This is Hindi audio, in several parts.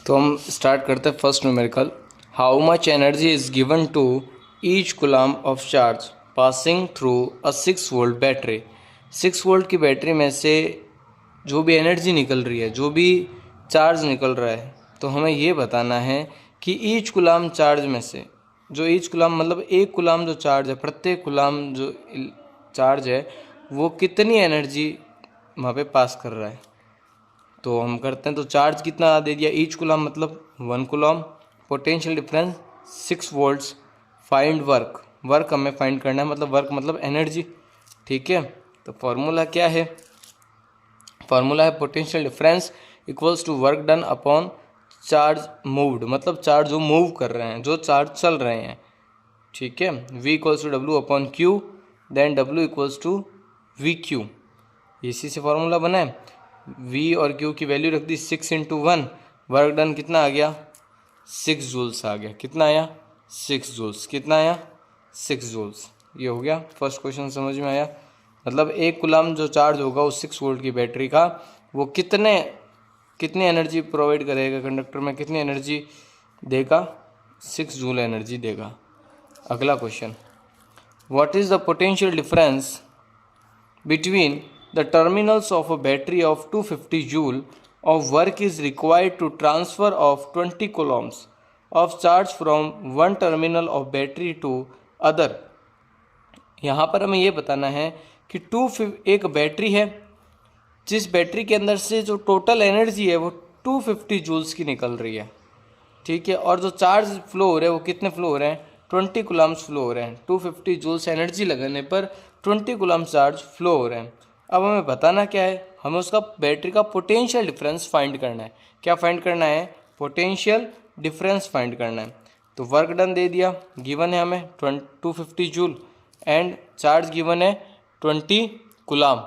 तो हम स्टार्ट करते हैं first numerical. How much energy is given to each coulomb of charge passing through a 6 volt battery. 6 volt की बैटरी में से जो भी एनर्जी निकल रही है, जो भी चार्ज निकल रहा है, तो हमें ये बताना है कि ईच कूलम चार्ज में से, जो ईच कूलम मतलब एक कूलम जो चार्ज है, प्रत्येक कूलम जो चार्ज है वो कितनी एनर्जी वहाँ पे पास कर रहा है। तो हम करते हैं। तो चार्ज कितना दे दिया, ईच कूलम मतलब 1 coulomb, potential difference 6 volts, find work, work हमें फाइंड करना है, मतलब वर्क मतलब एनर्जी। ठीक है, तो फॉर्मूला क्या है, फॉर्मूला है potential difference equals to work done upon charge moved, मतलब चार्ज जो मूव कर रहे हैं, जो चार्ज चल रहे हैं। ठीक है, V equals to W upon Q, then W equals to V Q, इसी से फॉर्मूला बना है। V और Q की वैल्यू रख दी 6 इंटू 1, वर्क डन कितना आ गया 6 जूल्स आ गया। कितना आया 6 जूल्स, कितना आया 6 जूल्स। ये हो गया फर्स्ट क्वेश्चन, समझ में आया। मतलब एक कूलम जो चार्ज होगा उस 6 वोल्ट की बैटरी का, वो कितनी एनर्जी प्रोवाइड करेगा, कंडक्टर में कितनी एनर्जी देगा, 6 जूल एनर्जी देगा। अगला question, what is the potential difference between the terminals of a battery of 250 joule of work is required to transfer of 20 coulombs of charge from one terminal of battery to other। यहाँ पर हमें ये बताना है कि एक बैटरी है, जिस बैटरी के अंदर से जो टोटल एनर्जी है वो 250 जूल्स की निकल रही है। ठीक है, और जो चार्ज फ्लो हो रहे हैं वो कितने फ्लो हो रहे हैं, 20 कूलम्स फ्लो हो रहे हैं। 250 जूल्स एनर्जी लगाने पर 20 कूलम चार्ज फ्लो हो रहे हैं। अब हमें बताना क्या है, हमें उसका बैटरी का पोटेंशियल डिफरेंस फाइंड करना है। क्या फाइंड करना है, पोटेंशियल डिफरेंस फाइंड करना है। तो वर्क डन दे दिया, गिवन है हमें 250 जूल एंड चार्ज गिवन है 20 coulomb.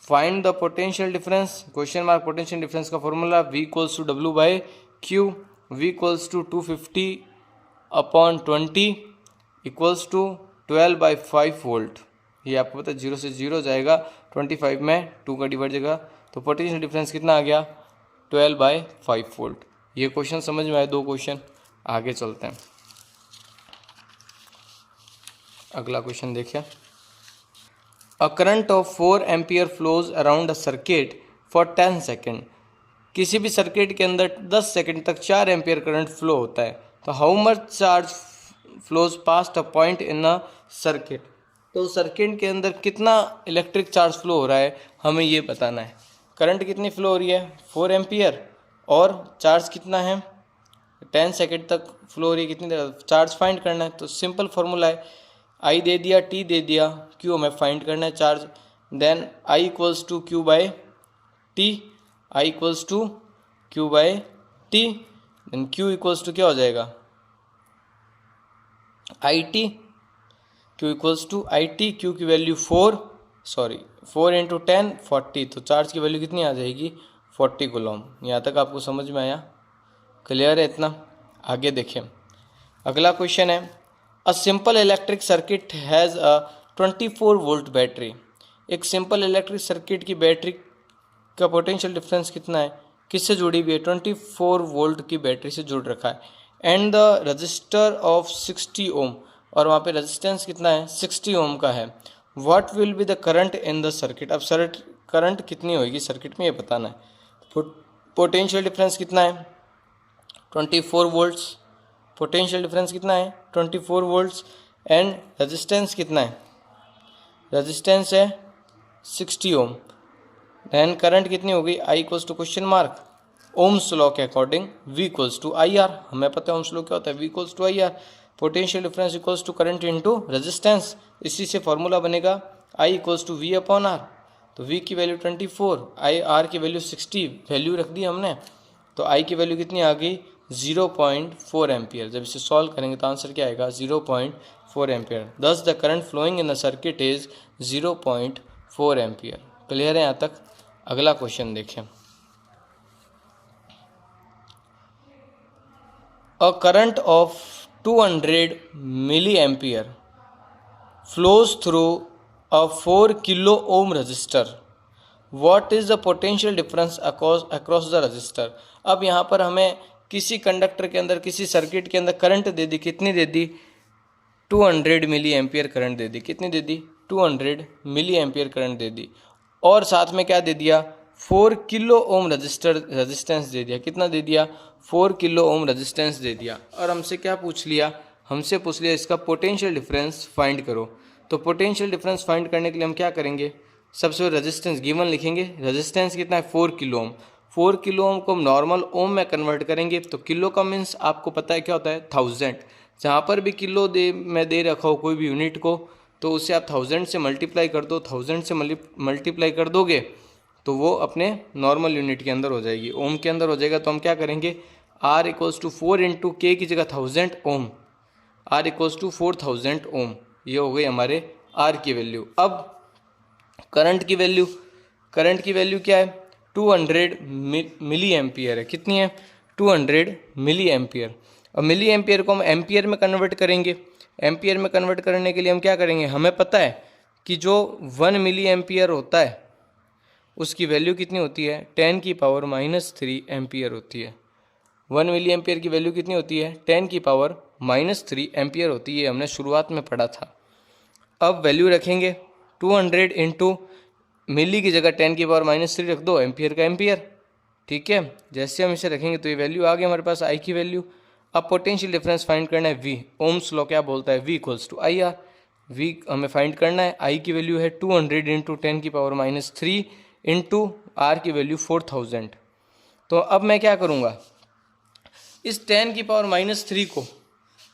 Find the potential difference, question mark, potential difference का formula V equals to W by Q, V equals to 250 upon 20 equals to 12/5 volt. ये आपको पता है 0 से 0 जाएगा, 25 में 2 का डिवाइड जाएगा, तो पोटेंशियल डिफरेंस कितना आ गया 12/5 वोल्ट। ये क्वेश्चन समझ में आए, 2 क्वेश्चन। आगे चलते हैं, अगला क्वेश्चन देखिए। अ current of 4 ampere flows around a circuit for 10 second. किसी भी सर्किट के अंदर 10 सेकेंड तक 4 एम्पियर करंट फ्लो होता है। तो how much charge flows past a point in a circuit, तो सर्किट के अंदर कितना इलेक्ट्रिक चार्ज फ्लो हो रहा है, हमें ये बताना है। करंट कितनी फ्लो हो रही है 4 एम्पियर, और चार्ज कितना है 10 सेकेंड तक फ्लो हो रही है, कितनी देर चार्ज फाइंड करना है। तो सिंपल फॉर्मूला है, I दे दिया, T दे दिया, Q हमें फाइंड करना है charge, then I equals to Q by T, I equals to Q by T, then Q equals to क्या हो जाएगा IT, Q equals to IT, Q की वैल्यू 4 इंटू 10 40, तो चार्ज की वैल्यू कितनी आ जाएगी 40 कूलम। यहाँ तक आपको समझ में आया, क्लियर है इतना। आगे देखें, अगला क्वेश्चन है, a simple electric circuit has a 24 volt battery. एक सिंपल इलेक्ट्रिक सर्किट की बैटरी का पोटेंशियल डिफरेंस कितना है, किससे जुड़ी हुई है, 24 वोल्ट की बैटरी से जुड़ रखा है। एंड द रजिस्टर ऑफ 60 ओम, और वहाँ पे रेजिस्टेंस कितना है 60 ओम का है। What will be the current in the circuit, अब करंट कितनी होगी सर्किट में ये बताना है। पोटेंशियल डिफरेंस कितना है 24 वोल्ट्स, पोटेंशियल डिफरेंस कितना है 24 वोल्ट्स, एंड रेजिस्टेंस कितना है, रेजिस्टेंस है 60 ओम, देन करंट कितनी हो गई, I equals to question mark, Ohm's law के according V equals to IR, हमें पता है ओम्स लॉ क्या होता है, V equals to IR, potential difference equals to current into resistance. इसी से फॉर्मूला बनेगा I equals to V upon R। तो V की वैल्यू 24, R की वैल्यू 60, वैल्यू रख दी हमने, तो I की वैल्यू कितनी आ गई 0.4 एम्पियर। जब इसे सॉल्व करेंगे तो आंसर क्या आएगा 0.4 ampere. Thus the current flowing in the circuit is 0.4 ampere. Clear है यहाँ तक। अगला क्वेश्चन देखें, a current of 200 milliampere flows through a 4 kilo ohm resistor what is the potential difference across the resistor. अब यहाँ पर हमें किसी कंडक्टर के अंदर, किसी सर्किट के अंदर करंट दे दी, कितनी दे दी, 200 मिली एम्पियर करंट दे दी, कितनी दे दी, 200 मिली एम्पियर करंट दे दी, और साथ में क्या दे दिया, 4 किलो ओम रेजिस्टेंस दे दिया, कितना दे दिया, 4 किलो ओम रेजिस्टेंस दे दिया। और हमसे क्या पूछ लिया, हमसे पूछ लिया इसका पोटेंशियल डिफरेंस फाइंड करो। तो पोटेंशियल डिफरेंस फाइंड करने के लिए हम क्या करेंगे, सबसे पहले रेजिस्टेंस गिवन लिखेंगे, रेजिस्टेंस कितना है, 4 किलो ओम। 4 किलो ओम को हम नॉर्मल ओम में कन्वर्ट करेंगे, तो किलो का मीन्स आपको पता है क्या होता है, 1000। जहाँ पर भी किलो में दे रखा हो कोई भी यूनिट को, तो उसे आप 1000 से मल्टीप्लाई कर दो, 1000 से मल्टीप्लाई कर दोगे तो वो अपने नॉर्मल यूनिट के अंदर हो जाएगी, ओम के अंदर हो जाएगा। तो हम क्या करेंगे, R इक्वल्स टू 4 इंटू के की जगह 1000 ओम, R इक्वल्स टू 4000 ओम, ये हो गई हमारे R की वैल्यू। अब करंट की वैल्यू, करंट की वैल्यू क्या है, 200 मिली एम्पियर है, कितनी है, 200 मिली एम्पियर। और मिली एम्पियर को हम एम्पियर में कन्वर्ट करेंगे। एम्पियर में कन्वर्ट करने के लिए हम क्या करेंगे, हमें पता है कि जो 1 मिली एम्पियर होता है उसकी वैल्यू कितनी होती है, 10⁻³ एम्पियर होती है। 1 मिली एम्पियर की वैल्यू कितनी होती है, 10⁻³ एम्पियर होती है, हमने शुरुआत में पढ़ा था। अब वैल्यू रखेंगे 200 इंटू मिली की जगह 10⁻³ रख दो, एम्पियर का एम्पियर, ठीक है। जैसे हम इसे रखेंगे तो ये वैल्यू आ गई हमारे पास, आई की वैल्यू। अब पोटेंशियल डिफरेंस फाइंड करना है, वी, ओम्स लॉ क्या बोलता है, V equals to I R. V हमें फाइंड करना है, आई की वैल्यू है 200 इंटू 10⁻³ इंटू आर की वैल्यू 4000। तो अब मैं क्या करूँगा, इस 10⁻³ को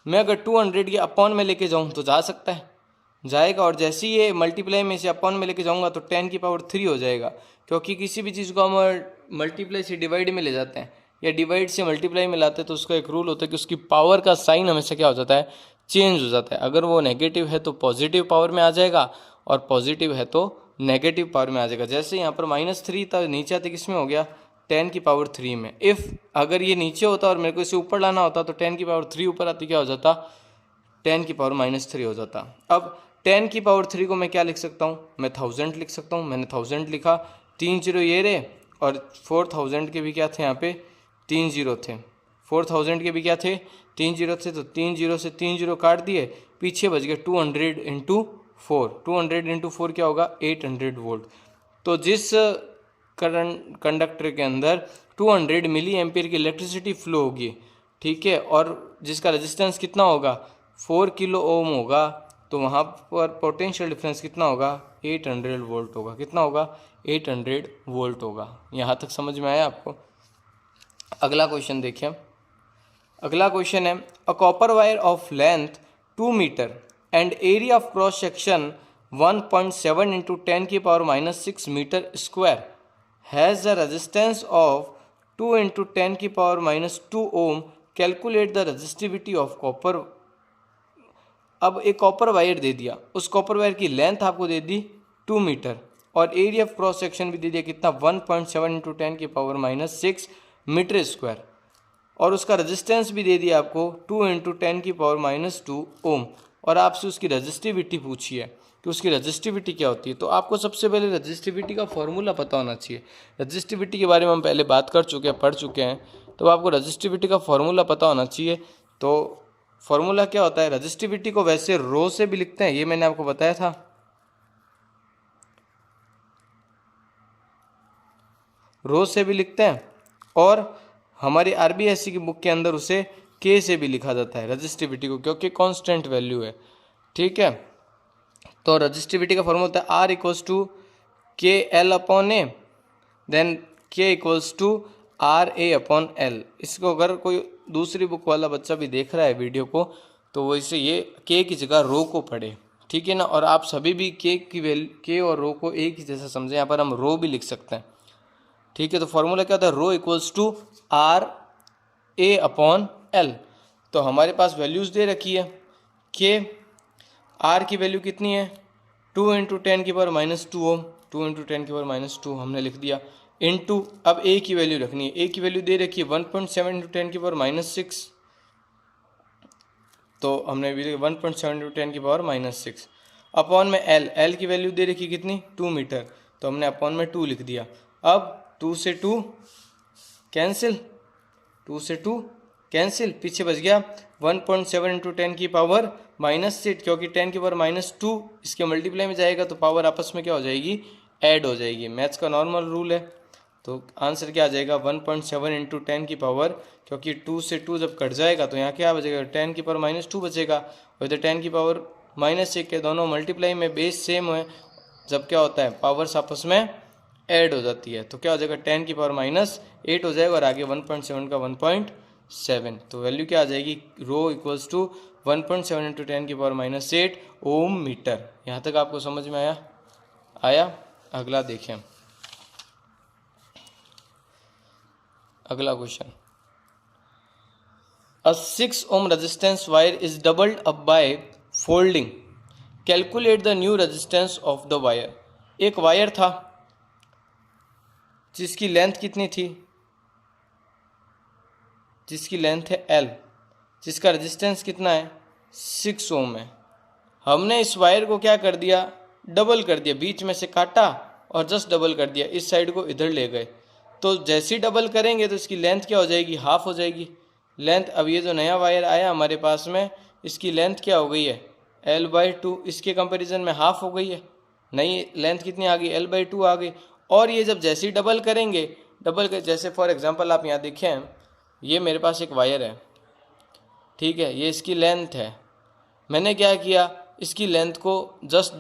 मैं अगर 200 के अपॉन में लेके जाऊँ तो जा सकता है, जाएगा। और जैसे ही ये मल्टीप्लाई में इसे अपॉन में लेके जाऊँगा तो 10⁻³ हो जाएगा, क्योंकि किसी भी चीज़ को हम मल्टीप्लाई से डिवाइड में ले जाते हैं या डिवाइड से मल्टीप्लाई में लाते हैं तो उसका एक रूल होता है कि उसकी पावर का साइन हमेशा क्या हो जाता है, चेंज हो जाता है। अगर वो नेगेटिव है तो पॉजिटिव पावर में आ जाएगा, और पॉजिटिव है तो नेगेटिव पावर में आ जाएगा। जैसे यहाँ पर -3 था, नीचे आते किस में हो गया, 10⁻³ में। इफ़ अगर ये नीचे होता और मेरे को इसे ऊपर लाना होता तो 10⁻³ ऊपर आती क्या हो जाता, 10⁻³ हो जाता। अब 10⁻³ को मैं क्या लिख सकता हूँ, मैं 1000 लिख सकता हूँ। मैंने 1000 लिखा, 3 0 ये रहे, और 4000 के भी क्या थे, यहाँ पे 3 0 थे, 4000 के भी क्या थे, 3 0 थे। तो 3 0 से 3 0 काट दिए, पीछे बच गए 200 इंटू 4, 200 इंटू 4 क्या होगा, 800 वोल्ट। तो जिस करंट कंडक्टर के अंदर 200 मिली एम्पियर की इलेक्ट्रिसिटी फ्लो होगी, ठीक है, और जिसका रेजिस्टेंस कितना होगा, 4 किलो ओम होगा, तो वहाँ पर पोटेंशियल डिफरेंस कितना होगा, 800 वोल्ट होगा। कितना होगा, 800 वोल्ट होगा। यहाँ तक समझ में आया आपको। अगला क्वेश्चन देखिए, अगला क्वेश्चन है, a copper wire of length 2 metre and area of cross section 1.7 into 10⁻⁻6 metre square has the resistance of 2 into 10⁻⁻2 ohm, calculate the resistivity of copper. अब एक कॉपर वायर दे दिया, उस कॉपर वायर की लेंथ आपको दे दी 2 मीटर, और एरिया ऑफ क्रॉस सेक्शन भी दे दिया कितना, 1.7 इंटू 10⁻⁻6 मीटर स्क्वायर, और उसका रेजिस्टेंस भी दे दिया आपको 2 इंटू 10⁻⁻2 ओम, और आपसे उसकी रेजिस्टिविटी पूछी है कि उसकी रेजिस्टिविटी क्या होती है। तो आपको सबसे पहले रेजिस्टिविटी का फॉर्मूला पता होना चाहिए। रेजिस्टिविटी के बारे में हम पहले बात कर चुके हैं, पढ़ चुके हैं, तो आपको रेजिस्टिविटी का फॉर्मूला पता होना चाहिए। तो फॉर्मूला क्या होता है, रेजिस्टिविटी को वैसे रो से भी लिखते हैं, ये मैंने आपको बताया था, रो से भी लिखते हैं, और हमारी आरबीएससी की बुक के अंदर उसे के से भी लिखा जाता है रेजिस्टिविटी को, क्योंकि कांस्टेंट वैल्यू है, ठीक है। तो रेजिस्टिविटी का फॉर्मूला होता है R equals to K L upon A, then K equals to R A upon L. इसको अगर कोई दूसरी बुक वाला बच्चा भी देख रहा है वीडियो को, तो वो इसे ये के की जगह रो को पढ़े, ठीक है ना। और आप सभी भी के की वैल्यू, के और रो को एक ही जैसा समझें, यहाँ पर हम रो भी लिख सकते हैं, ठीक है। तो फॉर्मूला क्या होता है, rho equals to R A upon L. तो हमारे पास वैल्यूज़ दे रखी है, के आर की वैल्यू कितनी है, 2 इंटू 10⁻⁻2 ओम, 2 इंटू 10⁻⁻2 हमने लिख दिया, इंटू अब ए की वैल्यू रखनी है, ए की वैल्यू दे रखी है 1.7 इंटू 10⁻⁻6, तो हमने भी 1.7 इंटू 10⁻⁻6 अपॉन में एल, एल की वैल्यू दे रखी है कितनी, 2 मीटर, तो हमने अपॉन में 2 लिख दिया। अब 2 से 2 कैंसिल, 2 से 2 कैंसिल, पीछे बच गया 1.7 इंटू 10 की पावर -6, क्योंकि 10 की पावर -2 इसके मल्टीप्लाई में जाएगा तो पावर आपस में क्या हो जाएगी, ऐड हो जाएगी। मैथ्स का नॉर्मल रूल है। तो आंसर क्या आ जाएगा 1.7 इंटू 10 की पावर, क्योंकि 2 से 2 जब कट जाएगा तो यहाँ क्या बचेगा, 10 की पावर -2 बचेगा। और इधर 10 की पावर -6 के दोनों मल्टीप्लाई में बेस सेम है, जब क्या होता है पावर्स आपस में ऐड हो जाती है तो क्या हो जाएगा 10 की पावर -8 हो जाएगा और आगे 1.7 का 1.7। तो वैल्यू क्या आ जाएगी, रो इक्वल्स टू 1.7 इंटू 10 की पावर -8 ओम मीटर। यहाँ तक आपको समझ में आया। अगला देखें, अगला question, a 6 ohm resistance wire is doubled up by folding, calculate the new resistance of the wire. एक वायर था जिसकी लेंथ कितनी थी, जिसकी लेंथ है L, जिसका रेजिस्टेंस कितना है 6 ओम है। हमने इस वायर को क्या कर दिया, डबल कर दिया, बीच में से काटा और जस्ट डबल कर दिया, इस साइड को इधर ले गए। तो जैसे ही डबल करेंगे तो इसकी लेंथ क्या हो जाएगी, हाफ हो जाएगी लेंथ। अब ये जो नया वायर आया हमारे पास में, इसकी लेंथ क्या हो गई है L/2, इसके कंपैरिजन में हाफ हो गई है। नई लेंथ कितनी आ गई, L/2 आ गई। और ये जब जैसे ही डबल करेंगे, डबल कर, जैसे फॉर एग्जांपल आप यहाँ देखें, ये मेरे पास एक वायर है, ठीक है, ये इसकी लेंथ है। मैंने क्या किया, इसकी लेंथ को जस्ट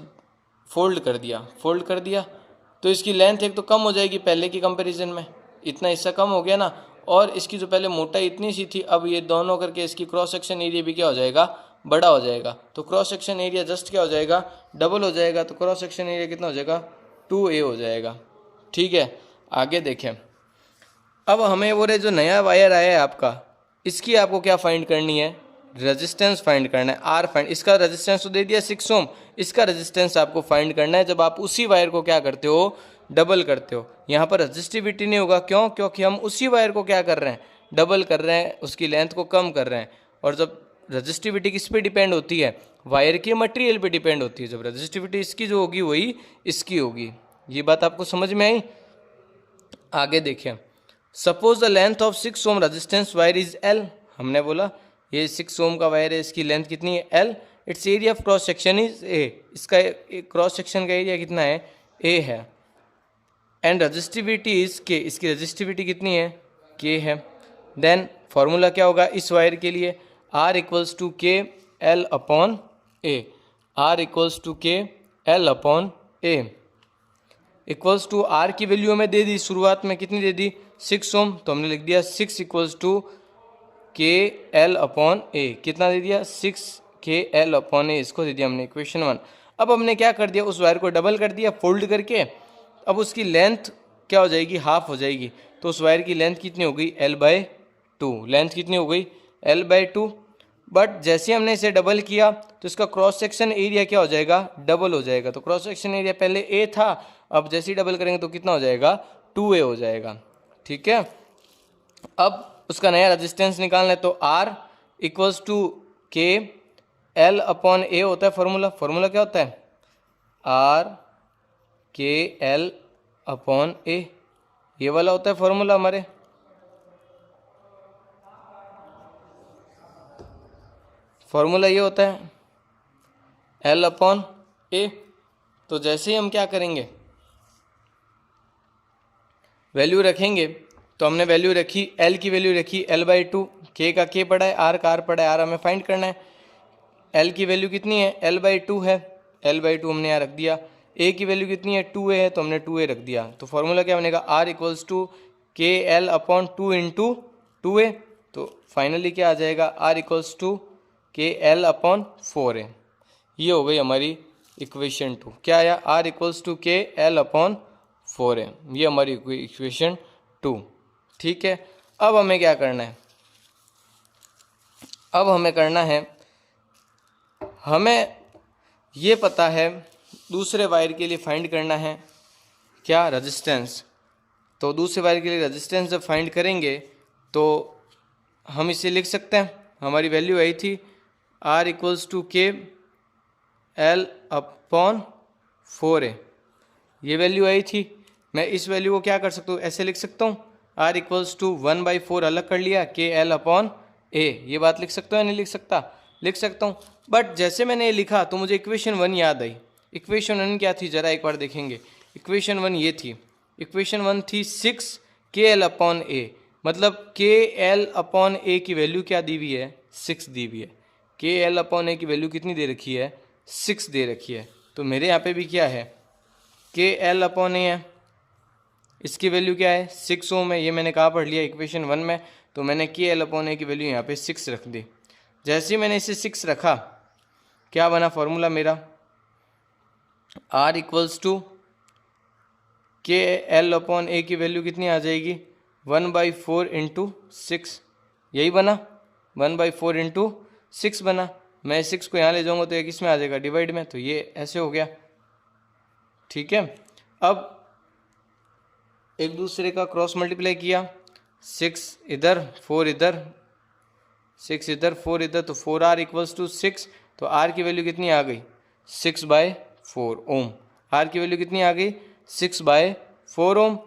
फोल्ड कर दिया, फोल्ड कर दिया तो इसकी लेंथ एक तो कम हो जाएगी पहले की कंपैरिजन में, इतना हिस्सा कम हो गया ना। और इसकी जो पहले मोटाई इतनी सी थी, अब ये दोनों करके इसकी क्रॉस सेक्शन एरिया भी क्या हो जाएगा, बड़ा हो जाएगा। तो क्रॉस सेक्शन एरिया जस्ट क्या हो जाएगा, डबल हो जाएगा। तो क्रॉस सेक्शन एरिया कितना हो जाएगा, 2A हो जाएगा। ठीक है, आगे देखें। अब हमें वो जो नया वायर आया है आपका, इसकी आपको क्या फाइंड करनी है, रेजिस्टेंस फाइंड करना है, आर फाइंड। इसका रेजिस्टेंस तो दे दिया 6 ओम, इसका रेजिस्टेंस आपको फाइंड करना है जब आप उसी वायर को क्या करते हो, डबल करते हो। यहाँ पर रेजिस्टिविटी नहीं होगा, क्यों, क्योंकि हम उसी वायर को क्या कर रहे हैं, डबल कर रहे हैं, उसकी लेंथ को कम कर रहे हैं। और जब रेजिस्टिविटी किस पे डिपेंड होती है, वायर के मटेरियल पे डिपेंड होती है। जब रेजिस्टिविटी इसकी जो होगी वही इसकी होगी। ये बात आपको समझ में आई। आगे देखें, suppose the length of 6 ohm resistance wire is L। हमने बोला ये 6 ओम का वायर है, इसकी लेंथ कितनी है L। It's area of cross section is A, इसका क्रॉस सेक्शन का एरिया कितना है, A है। एंड रेजिस्टिविटी इज K, इसकी रेजिस्टिविटी कितनी है, K है। देन फॉर्मूला क्या होगा इस वायर के लिए, R equals to K L upon A, R equals to K L upon A equals to R की वैल्यू हमें दे दी शुरुआत में, कितनी दे दी 6 ओम, तो हमने लिख दिया 6 equals to KL upon A। कितना दे दिया 6 KL अपॉन A, इसको दे दिया हमने इक्वेशन 1। अब हमने क्या कर दिया, उस वायर को डबल कर दिया फोल्ड करके। अब उसकी लेंथ क्या हो जाएगी, हाफ हो जाएगी। तो उस वायर की लेंथ कितनी हो गई, L/2। लेंथ कितनी हो गई, L/2। बट जैसे हमने इसे डबल किया तो इसका क्रॉस सेक्शन एरिया क्या हो जाएगा, डबल हो जाएगा। तो क्रॉस सेक्शन एरिया पहले A था, अब जैसे ही डबल करेंगे तो कितना हो जाएगा, 2A हो जाएगा। ठीक है, अब उसका नया रेजिस्टेंस निकालना है तो R equals to K L upon A होता है फॉर्मूला। फॉर्मूला क्या होता है, R K L upon A, ये वाला होता है फॉर्मूला हमारे। फॉर्मूला ये होता है L अपॉन A। तो जैसे ही हम क्या करेंगे, वैल्यू रखेंगे, तो हमने वैल्यू रखी, L की वैल्यू रखी L/2, K का K पड़ा है, R का R पड़ा है, R हमें फाइंड करना है। L की वैल्यू कितनी है, L/2 है, L/2 हमने यहाँ रख दिया। A की वैल्यू कितनी है, 2A है, तो हमने 2A रख दिया। तो फॉर्मूला क्या बनेगा, R equals to KL upon 2 into 2A। तो फाइनली क्या आ जाएगा, R equals to KL upon 4A। ये हो गई हमारी इक्वेशन 2। क्या आया, R equals to KL upon 4A, ये हमारी इक्वेशन 2। ठीक है, अब हमें क्या करना है, अब हमें करना है, हमें ये पता है दूसरे वायर के लिए फाइंड करना है क्या, रेजिस्टेंस। तो दूसरे वायर के लिए रेजिस्टेंस जब फाइंड करेंगे तो हम इसे लिख सकते हैं, हमारी वैल्यू आई थी R equals to KL upon 4A। ये वैल्यू आई थी। मैं इस वैल्यू को क्या कर सकता हूँ, ऐसे लिख सकता हूँ, R इक्वल्स टू 1/4 अलग कर लिया, KL अपॉन A। ये बात लिख सकता हूँ या नहीं लिख सकता? लिख सकता हूँ। बट जैसे मैंने ये लिखा तो मुझे इक्वेशन 1 याद आई। इक्वेशन 1 क्या थी, जरा एक बार देखेंगे। इक्वेशन 1 ये थी, इक्वेशन 1 थी 6 KL अपॉन A। मतलब KL अपॉन A की वैल्यू क्या दी हुई है, 6 दी हुई है। KL अपॉन A की वैल्यू कितनी दे रखी है, 6 दे रखी है। तो मेरे यहाँ पे भी क्या है, KL अपॉन A है, इसकी वैल्यू क्या है, 6 ओम है। ये मैंने कहाँ पढ़ लिया, इक्वेशन 1 में। तो मैंने KL अपॉन A की वैल्यू यहाँ पे 6 रख दी। जैसे ही मैंने इसे 6 रखा, क्या बना फॉर्मूला मेरा, R equals to KL upon A की वैल्यू कितनी आ जाएगी, 1/4 इंटू 6। यही बना, 1/4 इंटू 6 बना। मैं 6 को यहाँ ले जाऊँगा तो ये किस में आ जाएगा, डिवाइड में। तो ये ऐसे हो गया, ठीक है। अब एक दूसरे का क्रॉस मल्टीप्लाई किया, 6 इधर 4 इधर, 6 इधर 4 इधर, तो 4R इक्वल्स टू 6। तो R की वैल्यू कितनी आ गई, 6/4 ओम। R की वैल्यू कितनी आ गई, 6/4 ओम।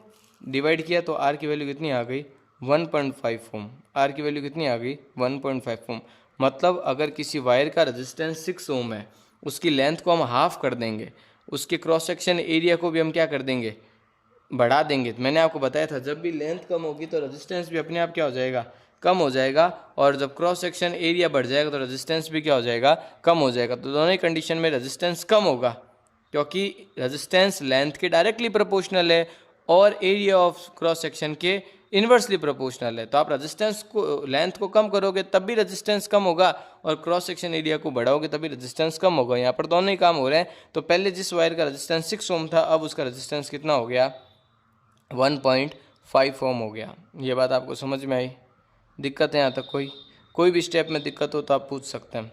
डिवाइड किया तो R की वैल्यू कितनी आ गई, 1.5 ओम। R की वैल्यू कितनी आ गई, 1.5 ओम। मतलब अगर किसी वायर का रेजिस्टेंस 6 ओम है, उसकी लेंथ को हम हाफ कर देंगे, उसके क्रॉस सेक्शन एरिया को भी हम क्या कर देंगे, बढ़ा देंगे। मैंने आपको बताया था जब भी लेंथ कम होगी तो रेजिस्टेंस भी अपने आप क्या हो जाएगा, कम हो जाएगा। और जब क्रॉस सेक्शन एरिया बढ़ जाएगा तो रेजिस्टेंस भी क्या हो जाएगा, कम हो जाएगा। तो दोनों ही कंडीशन में रेजिस्टेंस कम होगा, क्योंकि रेजिस्टेंस लेंथ के डायरेक्टली प्रोपोर्शनल है और एरिया ऑफ क्रॉस सेक्शन के इन्वर्सली प्रोपोर्शनल है। तो आप रेजिस्टेंस को, लेंथ को कम करोगे तब भी रेजिस्टेंस कम होगा, और क्रॉस सेक्शन एरिया को बढ़ाओगे तभी रेजिस्टेंस कम होगा। यहाँ पर दोनों ही काम हो रहे हैं। तो पहले जिस वायर का रेजिस्टेंस 6 ओम था, अब उसका रेजिस्टेंस कितना हो गया, 1.5 ओम हो गया। ये बात आपको समझ में आई? दिक्कत है यहाँ तक? कोई भी स्टेप में दिक्कत हो तो आप पूछ सकते हैं,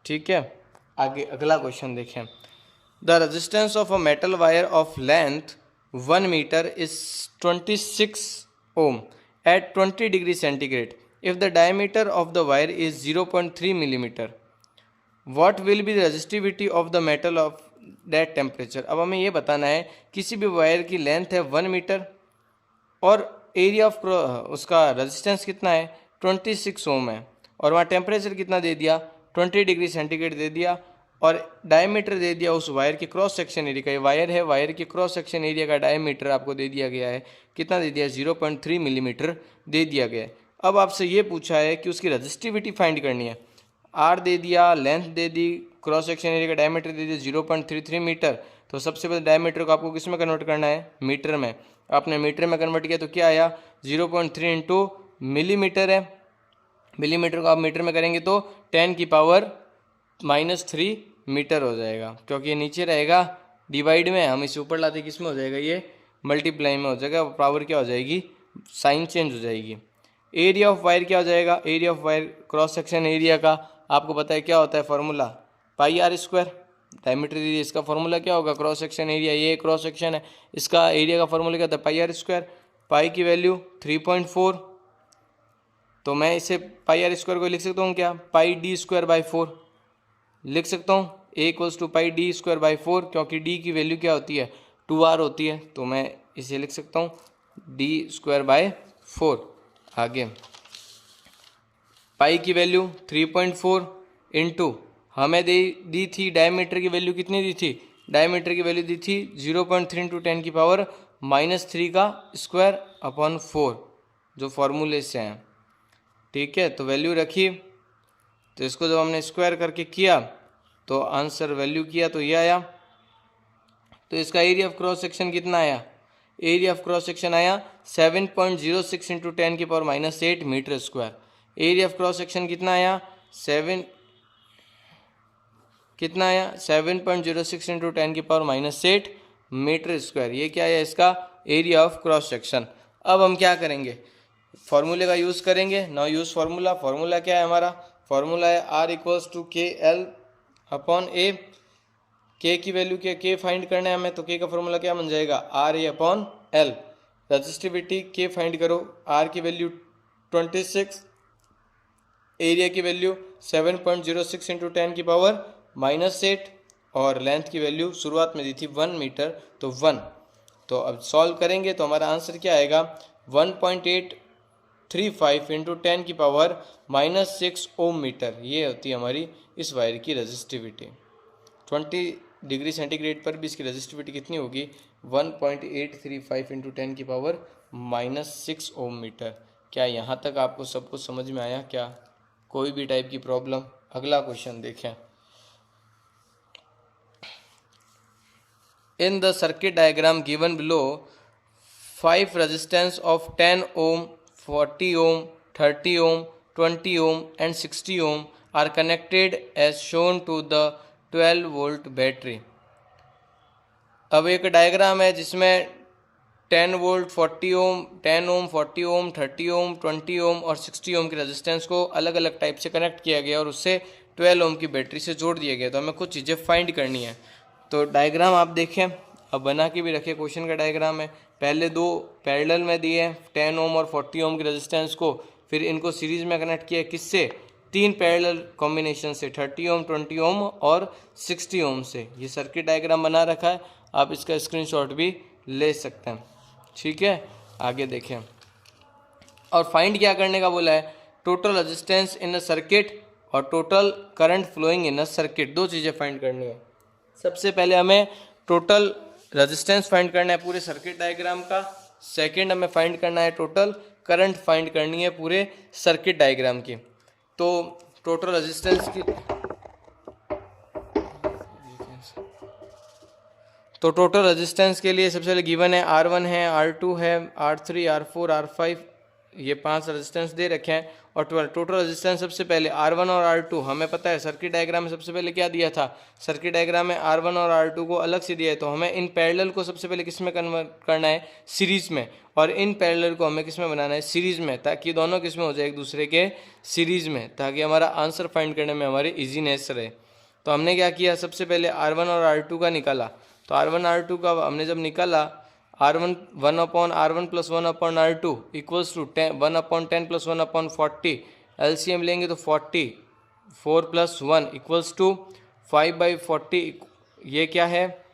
ठीक है। आगे अगला क्वेश्चन देखें। The resistance of a metal wire of length 1 metre is 26 ohm at 20 degree centigrade if the diameter of the wire is 0.3 millimetre. What will be the resistivity of the metal of that temperature. अब हमें ये बताना है किसी भी वायर की लेंथ है 1 मीटर और एरिया ऑफ उसका रेजिस्टेंस कितना है, 26 ओम है, और वहाँ टेम्परेचर कितना दे दिया, 20 डिग्री सेंटीग्रेड दे दिया, और डायमीटर दे दिया उस वायर के क्रॉस सेक्शन एरिया का। ये वायर है, वायर के क्रॉस सेक्शन एरिया का डायमीटर आपको दे दिया गया है, कितना दे दिया, 0.3 मिलीमीटर दे दिया गया है। अब आपसे ये पूछा है कि उसकी रजिस्टिविटी फाइंड करनी है। आर दे दिया, लेंथ दे दी, क्रॉस सेक्शन एरिया का डायमीटर दे दिया 0.33 मीटर। तो सबसे पहले डायमीटर को आपको किस में कन्वर्ट करना है, मीटर में। आपने मीटर में कन्वर्ट किया तो क्या आया, 0.3 इंटू मिलीमीटर है। मिलीमीटर को आप मीटर में करेंगे तो 10⁻³ मीटर हो जाएगा, क्योंकि ये नीचे रहेगा डिवाइड में, हम इसे ऊपर लाते किस में हो जाएगा, ये मल्टीप्लाई में हो जाएगा। पावर क्या हो जाएगी, साइन चेंज हो जाएगी। एरिया ऑफ वायर क्या हो जाएगा, area of wire cross section area का आपको पता है क्या होता है फॉर्मूला, πr²। डायमीटर दीजिए, इसका फॉर्मूला क्या होगा, क्रॉस सेक्शन एरिया, ये क्रॉस सेक्शन है, इसका एरिया का फॉर्मूला क्या होता है, πr²। पाई की वैल्यू 3.4, तो मैं इसे πr² को लिख सकता हूँ क्या, πd²/4 लिख सकता हूँ। A = πd²/4, क्योंकि d की वैल्यू क्या होती है, 2r होती है। तो मैं इसे लिख सकता हूँ d²/4। आगे पाई की वैल्यू 3.4 इंटू हमें दी थी डायमीटर की वैल्यू कितनी दी थी, डायमीटर की वैल्यू दी थी 0.3 इंटू 10⁻³ का स्क्वायर अपॉन 4, जो फॉर्मूले से हैं, ठीक है। तो वैल्यू रखी, तो इसको जब हमने स्क्वायर करके किया तो आंसर वैल्यू किया तो ये आया। तो इसका एरिया ऑफ क्रॉस सेक्शन कितना आया, एरिया ऑफ क्रॉस सेक्शन आया 7.06 into 10⁻⁸ metre square. Area of cross section कितना आया, 7.06 इंटू 10⁻⁸ मीटर स्क्वायर। ये क्या है, इसका एरिया ऑफ क्रॉस सेक्शन। अब हम क्या करेंगे, फॉर्मूले का यूज़ करेंगे। Now use formula. फार्मूला क्या है हमारा, फार्मूला है R = KL upon A। K की वैल्यू क्या, K फाइंड करना है हमें, तो K का फॉर्मूला क्या बन जाएगा, RA upon L। Resistivity K find करो, R की वैल्यू 26, एरिया की वैल्यू 7.06 इंटू 10⁻⁸ और लेंथ की वैल्यू शुरुआत में दी थी 1 मीटर, तो 1 तो अब सॉल्व करेंगे तो हमारा आंसर क्या आएगा, 1.835 इंटू 10 की पावर -6 ओम मीटर। ये होती है हमारी इस वायर की रेजिस्टिविटी। 20 डिग्री सेंटीग्रेड पर भी इसकी रेजिस्टिविटी कितनी होगी, 1.835 इंटू 10 की पावर -6 ओम मीटर। क्या यहाँ तक आपको सब कुछ समझ में आया क्या, कोई भी टाइप की प्रॉब्लम? अगला क्वेश्चन देखें। इन the circuit diagram given below 5 resistance of 10 ohm, 40 ohm, 30 ohm, 20 ohm and 60 ohm are connected as shown to the 12 volt battery। अब एक डायग्राम है जिसमें 10 वोल्ट, 40 ओम, 10 ओम, 40 ओम, 30 ओम, 20 ओम और 60 ओम के रेजिस्टेंस को अलग अलग टाइप से कनेक्ट किया गया और उससे 12 ओम की बैटरी से जोड़ दिया गया। तो हमें कुछ चीज़ें फाइंड करनी है। तो डायग्राम आप देखें, अब बना के भी रखे, क्वेश्चन का डायग्राम है। पहले दो पैरेलल में दिए हैं 10 ओम और 40 ओम के रेजिस्टेंस को, फिर इनको सीरीज में कनेक्ट किया किससे, 3 पैरेलल कॉम्बिनेशन से, 30 ओम, 20 ओम और 60 ओम से। ये सर्किट डायग्राम बना रखा है, आप इसका स्क्रीनशॉट भी ले सकते हैं। ठीक है, आगे देखें। और फाइंड क्या करने का बोला है, total resistance in a circuit और total current flowing in a circuit. दो चीज़ें फाइंड करनी है। सबसे पहले हमें टोटल रेजिस्टेंस फाइंड करना है पूरे सर्किट डायग्राम का। सेकंड हमें फाइंड करना है टोटल करंट फाइंड करनी है पूरे सर्किट डायग्राम की। तो टोटल रेजिस्टेंस की, तो टोटल रेजिस्टेंस के लिए सबसे पहले गिवन है R1 है, R2 है, R3, R4, R5, ये 5 रेजिस्टेंस दे रखे हैं। और टोटल रेजिस्टेंस सबसे पहले R1 और R2 हमें पता है, सर्किट डायग्राम में सबसे पहले क्या दिया था, सर्किट डायग्राम में R1 और R2 को अलग से दिया है। तो हमें इन पैरेलल को सबसे पहले किस में कन्वर्ट करना है, सीरीज़ में, और इन पैरेलल को हमें किस में बनाना है, सीरीज़ में, ताकि दोनों किस में हो जाए, एक दूसरे के सीरीज़ में, ताकि हमारा आंसर फाइंड करने में हमारी ईजीनेस रहे। तो हमने क्या किया, सबसे पहले R1 और R2 का निकाला। तो R1 R2 का हमने जब निकाला, R1 1/R1 + 1/R2 equals to 1/10 + 1/40। LCM लेंगे तो 40, 4 + 1 इक्वल्स टू 5/40। ये क्या है,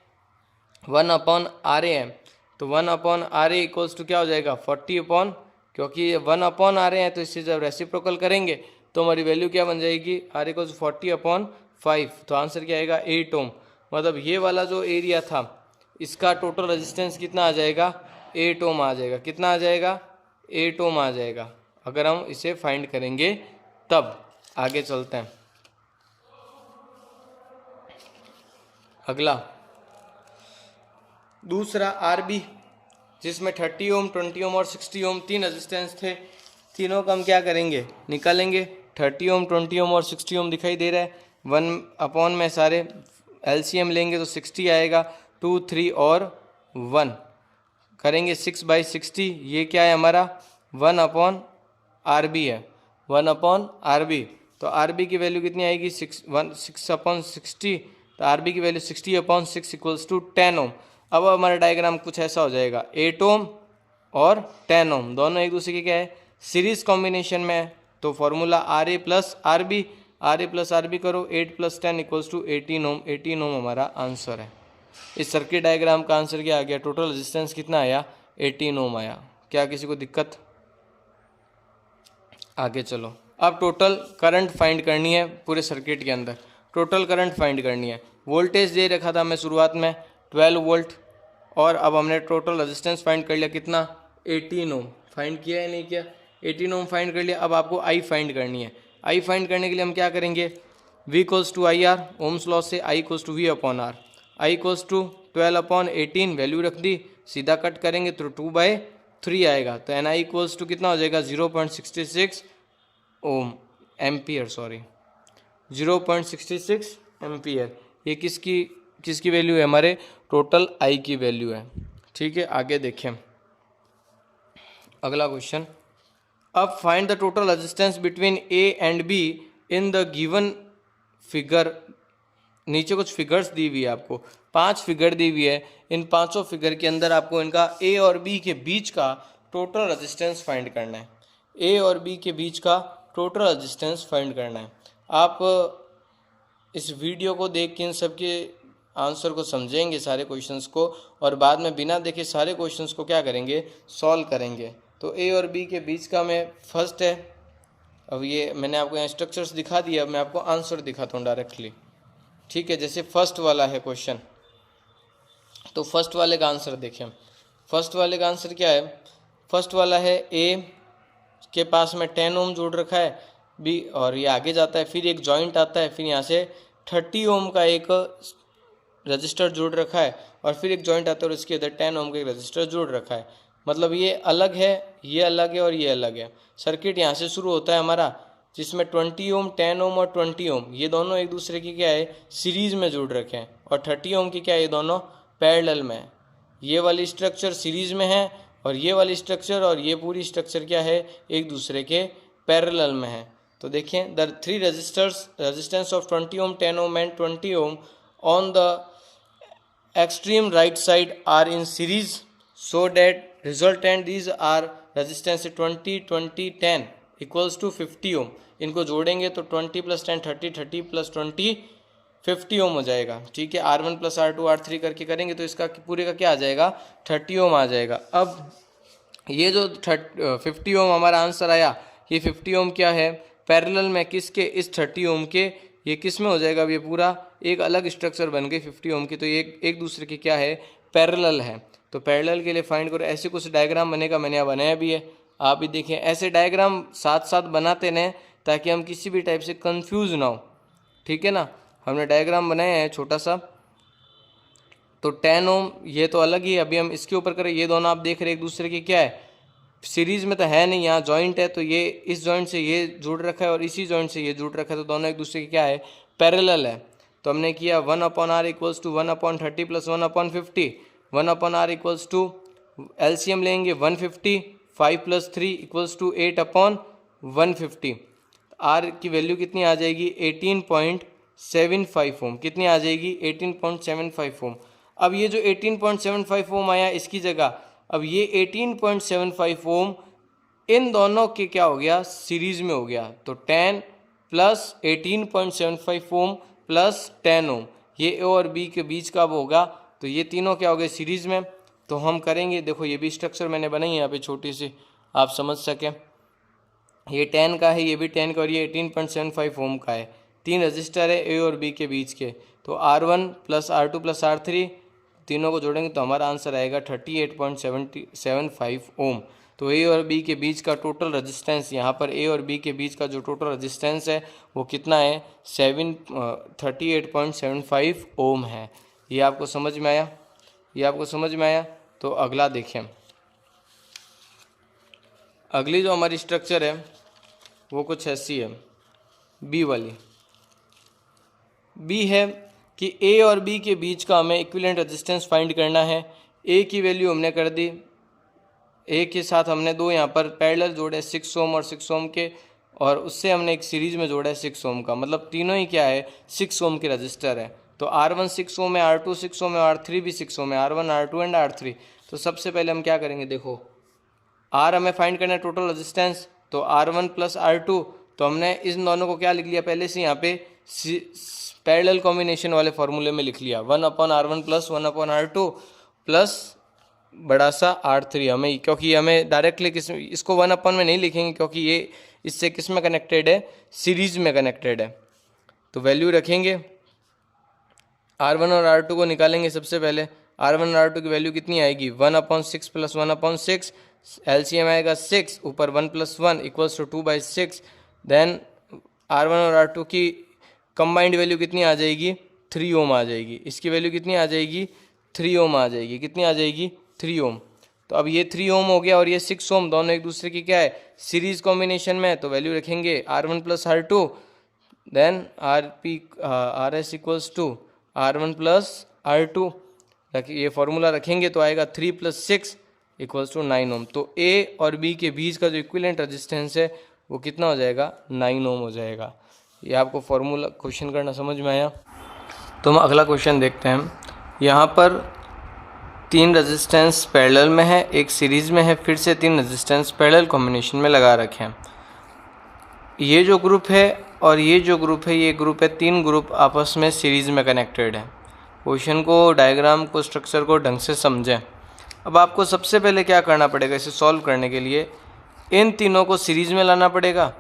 1/RA है। तो 1/RA इक्वल्स टू क्या हो जाएगा, 40 क्योंकि ये 1/RA है, तो इससे जब रेसिप्रोकल करेंगे तो हमारी वैल्यू क्या बन जाएगी, R इक्वल्स 40/5। तो आंसर क्या आएगा, 8 ओम। मतलब ये वाला जो एरिया था इसका टोटल रेजिस्टेंस कितना आ जाएगा, 8 ओम आ जाएगा। कितना आ जाएगा, 8 ओम आ जाएगा, अगर हम इसे फाइंड करेंगे तब। आगे चलते हैं। अगला दूसरा RB, जिसमें 30 ओम, 20 ओम और 60 ओम 3 रेजिस्टेंस थे। तीनों का हम क्या करेंगे, निकालेंगे। 30 ओम, 20 ओम और 60 ओम दिखाई दे रहा है, 1/, में सारे LCM लेंगे तो 60 आएगा, 2, 3 और 1 करेंगे 6/60। ये क्या है हमारा, 1/RB है, 1/RB। तो RB की वैल्यू कितनी आएगी, 6/60। तो RB की वैल्यू 60/6 इक्वल्स टू 10 ओम। अब हमारा डायग्राम कुछ ऐसा हो जाएगा, 8 ओम और 10 ओम दोनों एक दूसरे के क्या है, सीरीज कॉम्बिनेशन में है। तो formula RA + RB, RA + RB करो, 8 + 10 इक्वल्स टू 18 ओम। 18 ओम हमारा आंसर है। इस सर्किट डायग्राम का आंसर क्या आ गया, टोटल रेजिस्टेंस कितना आया, 18 ओम आया। क्या किसी को दिक्कत? आगे चलो। अब टोटल करंट फाइंड करनी है पूरे सर्किट के अंदर। टोटल करंट फाइंड करनी है। वोल्टेज दे रखा था हमें शुरुआत में 12 वोल्ट, और अब हमने टोटल रेजिस्टेंस फाइंड कर लिया, कितना, 18 ओम। फाइंड किया है नहीं किया, 18 ओम फाइंड कर लिया। अब आपको आई फाइंड करनी है। आई फाइंड करने के लिए हम क्या करेंगे, V = IR, ओम्स लॉ से I = V/R। I = 12/18 वैल्यू रख दी, सीधा कट करेंगे तो 2/3 आएगा। तो NI = कितना हो जाएगा, 0.66 ओम एम्पियर, सॉरी 0.66 एम्पियर। ये किसकी वैल्यू है, हमारे टोटल I की वैल्यू है। ठीक है, आगे देखें। अगला क्वेश्चन, अब find the total resistance between A and B in the given figure. नीचे कुछ फिगर्स दी हुई है आपको, 5 फिगर दी हुई है। इन पांचों फिगर के अंदर आपको इनका A और B के बीच का टोटल रेजिस्टेंस फाइंड करना है। A और B के बीच का टोटल रेजिस्टेंस फाइंड करना है। आप इस वीडियो को देख के इन सब के आंसर को समझेंगे सारे क्वेश्चंस को, और बाद में बिना देखे सारे क्वेश्चंस को क्या करेंगे, सॉल्व करेंगे। तो ए और बी के बीच का में फर्स्ट है। अब ये मैंने आपको यहाँ स्ट्रक्चर्स दिखा दिया, अब मैं आपको आंसर दिखाता हूँ डायरेक्टली, ठीक है। जैसे फर्स्ट वाला है क्वेश्चन, तो फर्स्ट वाले का आंसर देखें। फर्स्ट वाले का आंसर क्या है, फर्स्ट वाला है ए के पास में 10 ओम जोड़ रखा है, बी और ये आगे जाता है, फिर एक जॉइंट आता है, फिर यहाँ से 30 ओम का एक रजिस्टर जोड़ रखा है, और फिर एक जॉइंट आता है और इसके अंदर 10 ओम का एक रजिस्टर जोड़ रखा है। मतलब ये अलग है, ये अलग है और ये अलग है। सर्किट यहाँ से शुरू होता है हमारा, जिसमें 20 ओम, 10 ओम और 20 ओम ये दोनों एक दूसरे की क्या है, सीरीज़ में जुड़ रखे हैं, और 30 ओम की क्या है, ये दोनों पैरेलल में है। ये वाली स्ट्रक्चर सीरीज़ में है और ये वाली स्ट्रक्चर और ये पूरी स्ट्रक्चर क्या है, एक दूसरे के पैरेलल में है। तो देखें, the three resistance of 20 ohm, 10 ohm and 20 ohm on the extreme right side are in series, so that resultant these are resistance 20 20 10 equals to 50 ओम। इनको जोड़ेंगे तो 20 + 10 30, 30 + 20 50 ओम हो जाएगा, ठीक है। R1 + R2 R3 करके करेंगे तो इसका पूरे का क्या आ जाएगा, 30 ओम आ जाएगा। अब ये जो 50 ओम हमारा आंसर आया, ये 50 ओम क्या है, पैरेलल में किसके, इस 30 ओम के। ये किस में हो जाएगा, अब ये पूरा एक अलग स्ट्रक्चर बन गई 50 ओम की, तो ये एक दूसरे की क्या है, पैरेलल है। तो पैरेलल के लिए फाइंड करो, ऐसे कुछ डायग्राम बनेगा, मैंने यहाँ बनाया भी है, आप भी देखें। ऐसे डायग्राम साथ साथ बनाते रहें ताकि हम किसी भी टाइप से कंफ्यूज ना हो, ठीक है ना। हमने डायग्राम बनाया है छोटा सा, तो 10 ओम ये तो अलग ही है, अभी हम इसके ऊपर करें। ये दोनों आप देख रहे हैं एक दूसरे की क्या है, सीरीज़ में तो है नहीं, यहाँ जॉइंट है, तो ये इस जॉइंट से ये जुड़ रखा है और इसी जॉइंट से ये जुड़ रखा है, तो दोनों एक दूसरे की क्या है, पैरेलल है। तो हमने किया 1/r = 1/30 + 1/50, 1/r = एलसीएम लेंगे 150, 5 + 3 = 8/150। आर की वैल्यू कितनी आ जाएगी, 18.75 ओम। कितनी आ जाएगी, 18.75 ओम। अब ये जो 18.75 ओम आया, इसकी जगह अब ये 18.75 ओम इन दोनों के क्या हो गया, सीरीज में हो गया। तो 10 + 18.75 ओम + 10 ओम, ये ए और बी के बीच का वो होगा, तो ये तीनों क्या हो गए, सीरीज में। तो हम करेंगे, देखो ये भी स्ट्रक्चर मैंने बनाई है यहाँ पे छोटी सी, आप समझ सकें। ये 10 का है, ये भी 10 का, और ये 18.75 ओम का है। 3 रजिस्टर है ए और बी के बीच के, तो R1 + R2 + R3 तीनों को जोड़ेंगे तो हमारा आंसर आएगा 38.75 ओम। तो ए और बी के बीच का टोटल रेजिस्टेंस, यहाँ पर ए और बी के बीच का जो टोटल रेजिस्टेंस है वो कितना है, 38.75 ओम है। ये आपको समझ में आया, ये आपको समझ में आया। तो अगला देखें, अगली जो हमारी स्ट्रक्चर है वो कुछ ऐसी है, बी वाली। बी है कि ए और बी के बीच का हमें इक्विवेलेंट रेजिस्टेंस फाइंड करना है। ए की वैल्यू हमने कर दी, ए के साथ हमने दो यहाँ पर पैरेलल जोड़े 6 ओम और 6 ओम के, और उससे हमने एक सीरीज में जोड़ा है 6 ओम का, मतलब तीनों ही क्या है, 6 ओम के रजिस्टर है। तो R1 6 ओम है, R2 6 ओम है, R3 भी 6 ओम है, R1 R2 एंड R3। तो सबसे पहले हम क्या करेंगे, देखो R हमें फाइंड करना है टोटल रेजिस्टेंस, तो R1 + R2, तो हमने इन दोनों को क्या लिख लिया, पहले से यहाँ पे पैरेलल कॉम्बिनेशन वाले फॉर्मूले में लिख लिया, 1/R1 + 1/R2 प्लस बड़ा सा R3। हमें, क्योंकि हमें डायरेक्टली इसको 1/, में नहीं लिखेंगे क्योंकि ये इससे किस में कनेक्टेड है, सीरीज में कनेक्टेड है। तो वैल्यू रखेंगे, R1 और R2 को निकालेंगे। सबसे पहले R1 और R2 की वैल्यू कितनी आएगी, 1/6 + 1/6, एलसीएम आएगा 6, ऊपर 1 + 1 = 2/6। देन R1 और R2 की कंबाइंड वैल्यू कितनी आ जाएगी, 3 ओम आ जाएगी। इसकी वैल्यू कितनी आ जाएगी, 3 ओम आ जाएगी। कितनी आ जाएगी, 3 ओम। तो अब ये 3 ओम हो गया और ये 6 ओम, दोनों एक दूसरे की क्या है, सीरीज कॉम्बिनेशन में। तो वैल्यू रखेंगे R1 + R2, then RS = R1 + R2, ये फॉर्मूला रखेंगे तो आएगा 3 + 6 = 9 ओम। तो ए और बी के बीच का जो इक्विवेलेंट रेजिस्टेंस है वो कितना हो जाएगा, 9 ओम हो जाएगा। ये आपको फॉर्मूला क्वेश्चन करना समझ में आया। तो हम अगला क्वेश्चन देखते हैं। यहाँ पर 3 रेजिस्टेंस पैरेलल में है, एक सीरीज़ में है, फिर से 3 रेजिस्टेंस पैरेलल कॉम्बिनेशन में लगा रखे हैं। ये जो ग्रुप है और ये जो ग्रुप है, ये ग्रुप है, 3 ग्रुप आपस में सीरीज़ में कनेक्टेड है। क्वेश्चन को, डायग्राम को, स्ट्रक्चर को ढंग से समझें। अब आपको सबसे पहले क्या करना पड़ेगा, इसे सॉल्व करने के लिए इन तीनों को सीरीज़ में लाना पड़ेगा,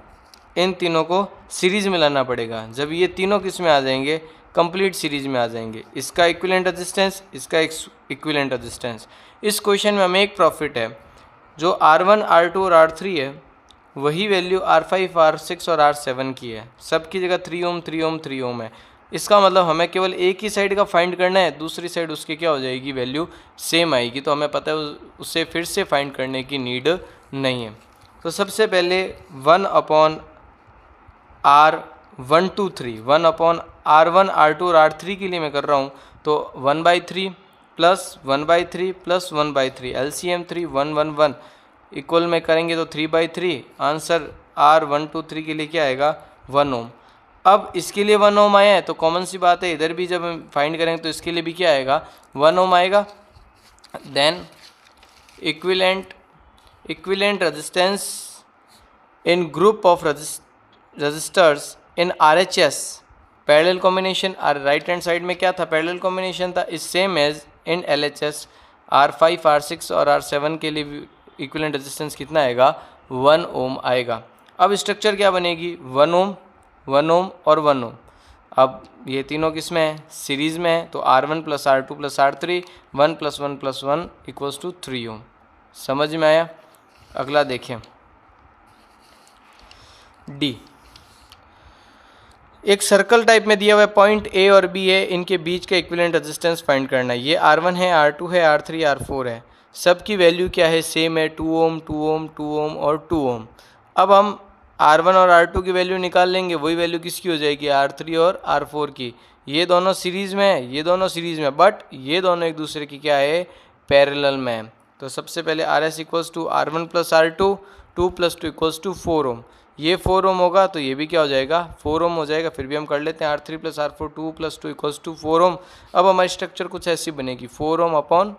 इन तीनों को सीरीज़ में लाना पड़ेगा। जब ये तीनों किस में आ जाएंगे, कंप्लीट सीरीज में आ जाएंगे। इसका इक्विवेलेंट रेजिस्टेंस, इसका इक्विवेलेंट रेजिस्टेंस। इस क्वेश्चन में हमें एक प्रॉफिट है, जो R1, R2 और R3 है वही वैल्यू R5, R6 और R7 की है। सबकी जगह 3 ओम 3 ओम 3 ओम है। इसका मतलब हमें केवल एक ही साइड का फाइंड करना है, दूसरी साइड उसकी क्या हो जाएगी, वैल्यू सेम आएगी। तो हमें पता है उसे फिर से फाइंड करने की नीड नहीं है। तो सबसे पहले 1/R1, 2, 3, 1/R1, R2 और R3 के लिए मैं कर रहा हूँ। तो 1/3 प्लस 1/3 प्लस 1/3, LCM 3, 1, 1, 1 इक्वल में करेंगे तो 3/3। आंसर R1, 2, 3 के लिए क्या आएगा, 1 ओम। अब इसके लिए 1 ओम आया है तो कॉमन सी बात है, इधर भी जब हम फाइंड करेंगे तो इसके लिए भी क्या आएगा, 1 ओम आएगा। Then equivalent resistance in group of resistors in RHS parallel combination. Right hand side में क्या था, पैरेलल कॉम्बिनेशन था। इस same as in LHS R5, R6 और R7 के लिए इक्विवेलेंट रेजिस्टेंस कितना आएगा, 1 ओम आएगा। अब स्ट्रक्चर क्या बनेगी, 1 ओम, 1 ओम और 1 ओम। अब ये तीनों किस में है, सीरीज़ में है। तो R1 plus R2 plus R3, 1 + 1 + 1 = 3 ओम। समझ में आया। अगला देखें, डी। एक सर्कल टाइप में दिया हुआ है, पॉइंट A और B है, इनके बीच का इक्विवेलेंट रेजिस्टेंस फाइंड करना है। ये R1 है, R2 है, R3, R4 है। सबकी वैल्यू क्या है, सेम है, 2 ओम 2 ओम 2 ओम और 2 ओम। अब हम R1 और R2 की वैल्यू निकाल लेंगे, वही वैल्यू किसकी हो जाएगी, R3 और R4 की। ये दोनों सीरीज़ में है, ये दोनों सीरीज़ में, बट ये दोनों एक दूसरे की क्या है, पैरेलल में है। तो सबसे पहले RS = R1 + R2, 2 + 2 = 4 ओम। ये 4 ओम होगा तो ये भी क्या हो जाएगा, 4 ओम हो जाएगा। फिर भी हम कर लेते हैं, R3 + R4, 2 + 2 = 4 ओम। अब हमारी स्ट्रक्चर कुछ ऐसी बनेगी, 4 ओम अपॉन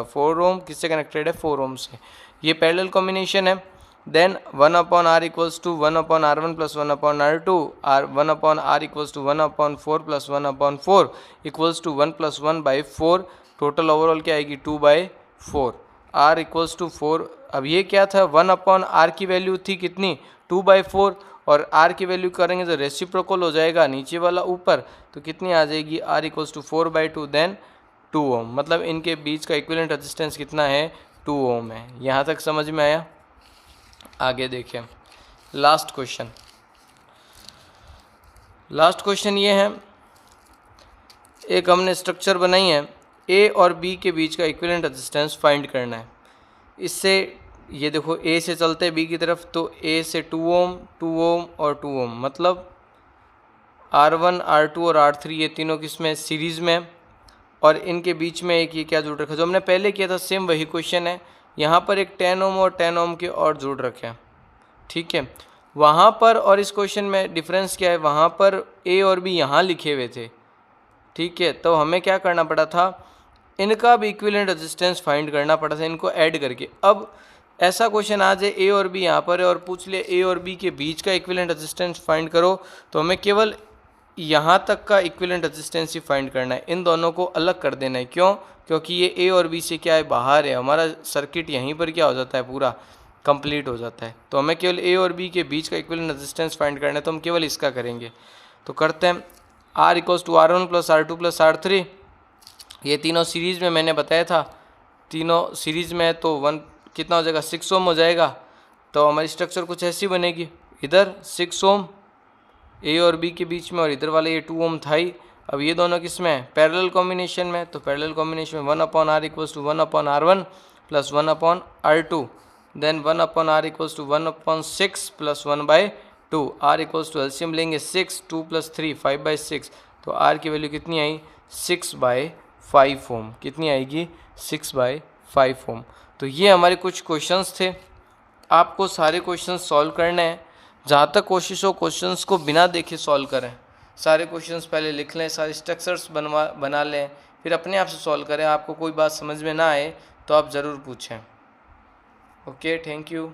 4 ओम किससे कनेक्टेड है, 4 ओम से। ये पैरेलल कॉम्बिनेशन है। Then 1/R = 1/R1 + 1/R2, 1/R = 1/4 + 1/4 = 1 + 1/4। Total overall क्या आएगी, 2/4। R = 4। अब ये क्या था, 1/R की वैल्यू थी कितनी, 2/4, और R की वैल्यू करेंगे तो रेसिप्रोकल हो जाएगा, नीचे वाला ऊपर, तो कितनी आ जाएगी, R = 4/2, देन 2 ओम। मतलब इनके बीच का इक्विवेलेंट रेजिस्टेंस कितना है, 2 ओम है। यहाँ तक समझ में आया। आगे देखें, लास्ट क्वेश्चन ये है, एक हमने स्ट्रक्चर बनाई है, A और B के बीच का इक्विवेलेंट रेजिस्टेंस फाइंड करना है। इससे ये देखो, A से चलते हैं B की तरफ, तो A से 2 ओम 2 ओम और 2 ओम, मतलब R1, R2 और R3 ये तीनों किस में, सीरीज़ में, और इनके बीच में एक ये क्या जोड़ रखा, जो हमने पहले किया था सेम वही क्वेश्चन है। यहाँ पर एक 10 ओम और 10 ओम के और जोड़ रखे हैं, ठीक है। वहाँ पर और इस क्वेश्चन में डिफरेंस क्या है, वहाँ पर A और B यहाँ लिखे हुए थे, ठीक है। तो हमें क्या करना पड़ा था, इनका भी इक्विवेलेंट रेजिस्टेंस फाइंड करना पड़ा था, इनको ऐड करके। अब ऐसा क्वेश्चन आ जाए A और B यहाँ पर है और पूछ ले A और B के बीच का इक्विवेलेंट रेजिस्टेंस फाइंड करो, तो हमें केवल यहाँ तक का इक्विवेलेंट रेजिस्टेंस ही फाइंड करना है, इन दोनों को अलग कर देना है। क्यों, क्योंकि ये A और B से क्या है, बाहर है। हमारा सर्किट यहीं पर क्या हो जाता है, पूरा कंप्लीट हो जाता है। तो हमें केवल A और B के बीच का इक्विवेलेंट रेजिस्टेंस फाइंड करना है, तो हम केवल इसका करेंगे। तो करते हैं, R = R1 + R2 + R3। ये तीनों सीरीज़ में मैंने बताया था, तीनों सीरीज़ में है, तो 1 कितना हो जाएगा, 6 ओम हो जाएगा। तो हमारी स्ट्रक्चर कुछ ऐसी बनेगी, इधर 6 ओम A और B के बीच में, और इधर वाले ये 2 ओम था ही। अब ये दोनों किस में है, पैरेलल कॉम्बिनेशन में। तो पैरेलल कॉम्बिनेशन में 1/R = 1/R1 + 1/R2, then 1/R = 1/6 + 1/2। R = LCM लेंगे 6, 2 + 3 5/6। तो R की वैल्यू कितनी आई, 6/5 ओम। कितनी आएगी, 6/5 ओम। तो ये हमारे कुछ क्वेश्चंस थे, आपको सारे क्वेश्चंस सॉल्व करने हैं। जहाँ तक कोशिश हो क्वेश्चंस को बिना देखे सॉल्व करें। सारे क्वेश्चंस पहले लिख लें, सारे स्ट्रक्चर्स बना लें, फिर अपने आप से सॉल्व करें। आपको कोई बात समझ में ना आए तो आप ज़रूर पूछें। Okay, thank you.